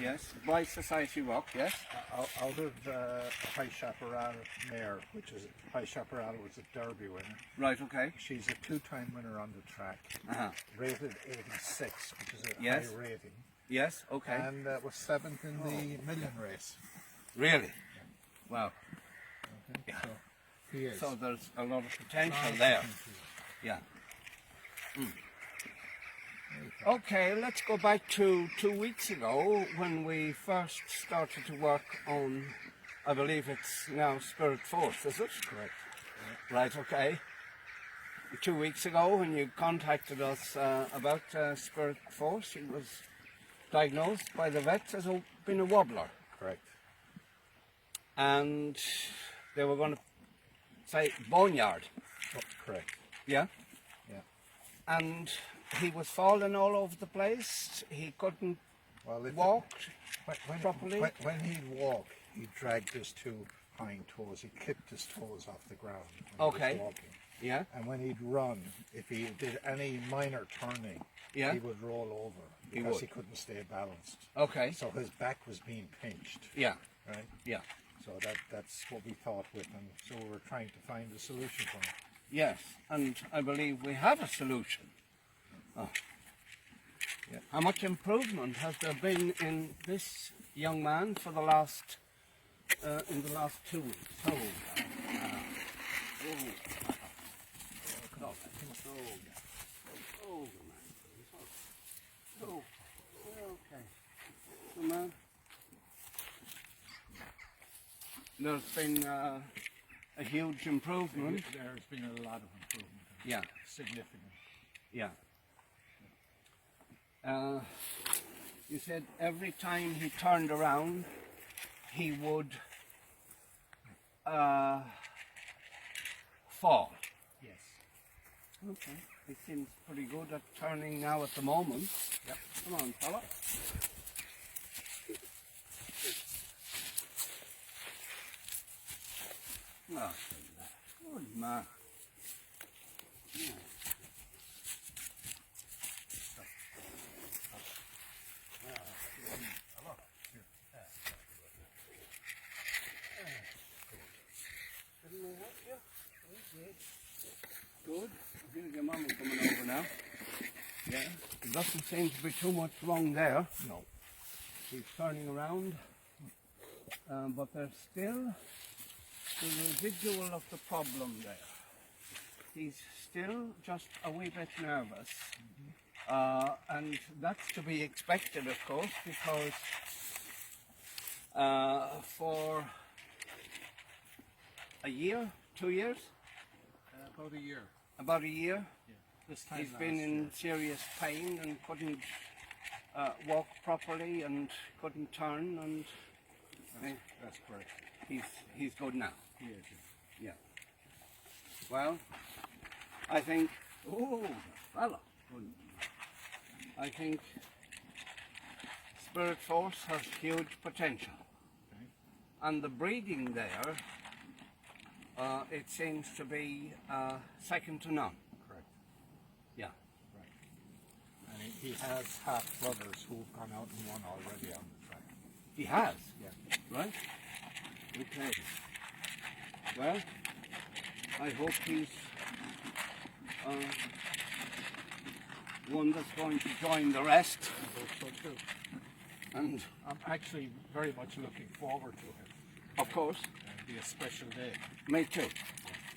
Yes. By Society Rock, yes. Out of High Chaparral mare, which is High Chaparral was a Derby winner. Right, okay. She's a two-time winner on the track, rated 86, which is a Yes. high rating, Yes, okay. and was 7th in the million race. Really? Wow. Okay, Yeah. so he is. So there's a lot of potential there. Yeah. Okay, let's go back to 2 weeks ago when we first started to work on, I believe it's now Spirit Force, is it? Correct. Right, okay. 2 weeks ago when you contacted us about Spirit Force, he was diagnosed by the vets as being a wobbler. Correct. And they were going to say boneyard. Oh, correct. Yeah? Yeah. And he was falling all over the place. He couldn't walk properly. When he'd walk, he dragged his two hind toes. He kicked his toes off the ground when he was walking. Yeah. And when he'd run, if he did any minor turning, Yeah. he would roll over because he couldn't stay balanced. Okay. So his back was being pinched. Yeah. Right? Yeah. So that's what we thought with him. So we were trying to find a solution for him. Yes. And I believe we have a solution. Oh. Yeah. How much improvement has there been in this young man for the last, in the last 2 weeks? How old? There's been a huge improvement. There's been a lot of improvement. Yeah. Significant. Yeah. You said every time he turned around, he would fall. Yes. Okay. He seems pretty good at turning now at the moment. Yep. Come on, fella. Oh, good man. Yeah. Didn't I help you? Good. I think your mum is coming over now. Yeah. There doesn't seem to be too much wrong there. No. He's turning around. But there's still the residual of the problem there. He's still just a wee bit nervous. And that's to be expected, of course, because for a year, 2 years? About a year. About a year. Yeah. This time He's been in serious pain and couldn't walk properly and couldn't turn, and That's correct. he's good now. He is. Yeah. Well, I think. Oh, fella. I think Spirit Force has huge potential, Okay. and the breeding there, it seems to be second to none. Correct. Yeah. Right. And he has half brothers who've gone out and won already on the track. He has. Yeah. Right? Okay. Well, I hope he's one that's going to join the rest. I hope so too. And I'm actually very much looking forward to it. of course, It'll be a special day. me too.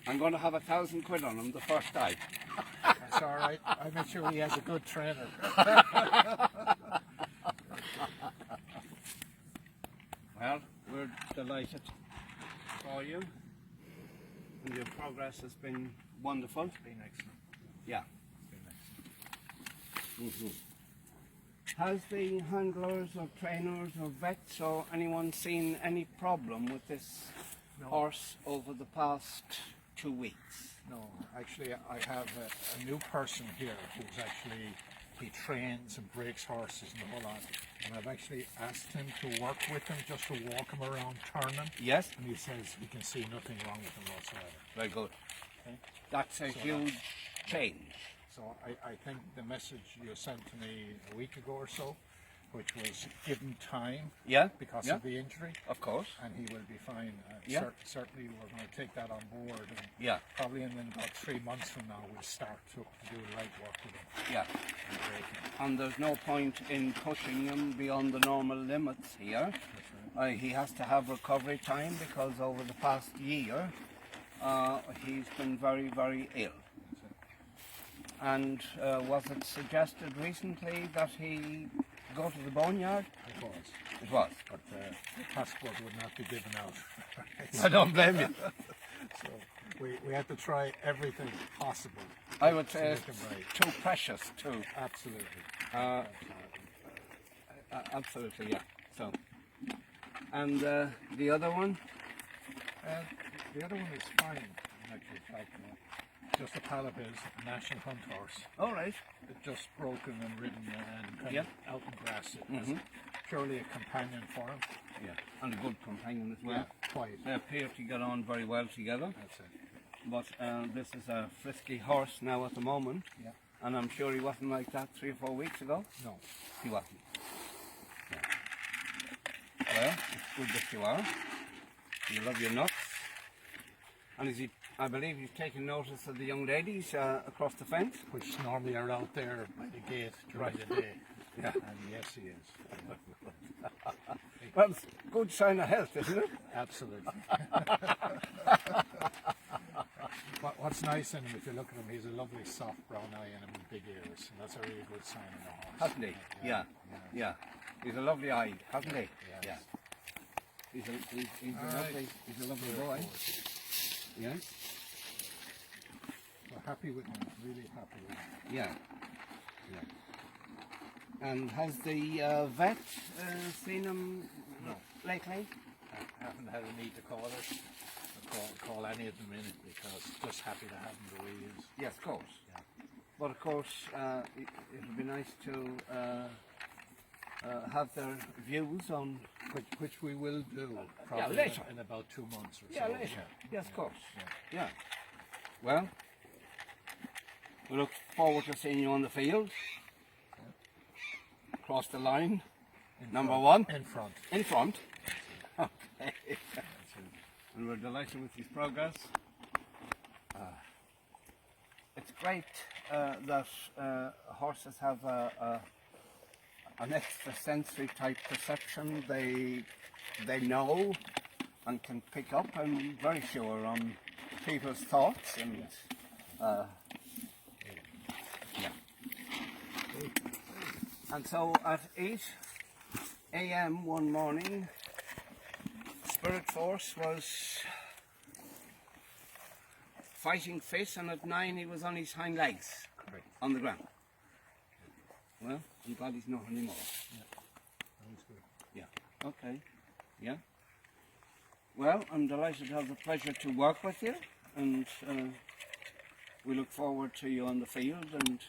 I'm going to have £1,000 on him the first time. That's all right. I make sure he has a good trainer. Well, we're delighted for you. And your progress has been wonderful. It's been excellent. Yeah. It's been excellent. Has the handlers or trainers or vets or anyone seen any problem with this No. horse over the past 2 weeks? No, actually, I have a new person here who's actually, he trains and breaks horses and the whole lot. And I've actually asked him to work with him, just to walk him around, turn him. Yes? And he says he can see nothing wrong with him whatsoever. Very good. Okay? That's a So huge change. So I think the message you sent to me a week ago or so, which was given time Yeah. because Yeah. of the injury, Of course. and he will be fine. Yeah. Certainly, we're going to take that on board, and Yeah. probably in about 3 months from now, we'll start to do light work with him. Yeah. And braking. And there's no point in pushing him beyond the normal limits here. That's right. He has to have recovery time because over the past year he's been very, very ill. That's it. And was it suggested recently that he go to the boneyard? It was. It was. But the passport would not be given out. I don't blame you. So we had to try everything possible. I would to say make it's him right. too precious too. Absolutely. Absolutely, yeah. So, and the other one? The other one is fine, in actual fact. Just a pal of his, a national hunt horse. All right. It's just broken and ridden and kind Yeah. of out in grass. It was purely a companion for him. Yeah, and a good companion as well. Yeah, quite. They appear to get on very well together. That's it. But this is a frisky horse now at the moment. Yeah. And I'm sure he wasn't like that 3 or 4 weeks ago. No. He wasn't. Yeah. Well, it's good that you are. You love your nuts. And is he, I believe you've taken notice of the young ladies across the fence. Which normally are out there by the gate during the day. Yeah. And yes, he is. Well, it's a good sign of health, isn't it? Absolutely. What's nice in him, if you look at him, he's a lovely soft brown eye and him with big ears. And that's a really good sign in a horse. Hasn't he? Yeah. He's a lovely eye, hasn't he? Yes. Yeah. He's a All right. lovely boy. Yeah. So happy with him, really happy with him. Yeah. And has the vet seen him No. lately? I haven't had a need to call it, call any of them in it, because just happy to have him the way he is. Yes, of course. Yeah. But of course, it would be nice to have their views on. Which we will do probably later. in about 2 months or so. Yeah, later. Yes, of course. Yeah. Yeah. Well, we look forward to seeing you on the field. Cross the line. In Number front. one. In front. In front. Okay. And we're delighted with his progress. It's great that horses have an extrasensory type perception. They know and can pick up, I'm very sure, on people's thoughts and yeah. And so at 8 a.m. one morning, Spirit Force was fighting fit, and at 9 he was on his hind legs. Correct. On the ground. Well, I'm glad he's not anymore. Sounds good. Yeah. Okay. Yeah. Well, I'm delighted to have the pleasure to work with you, and we look forward to you on the field, and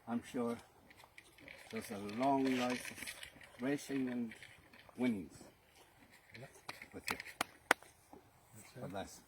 I'm sure there's a long life of racing and winnings Yeah. with you. That's it. God bless.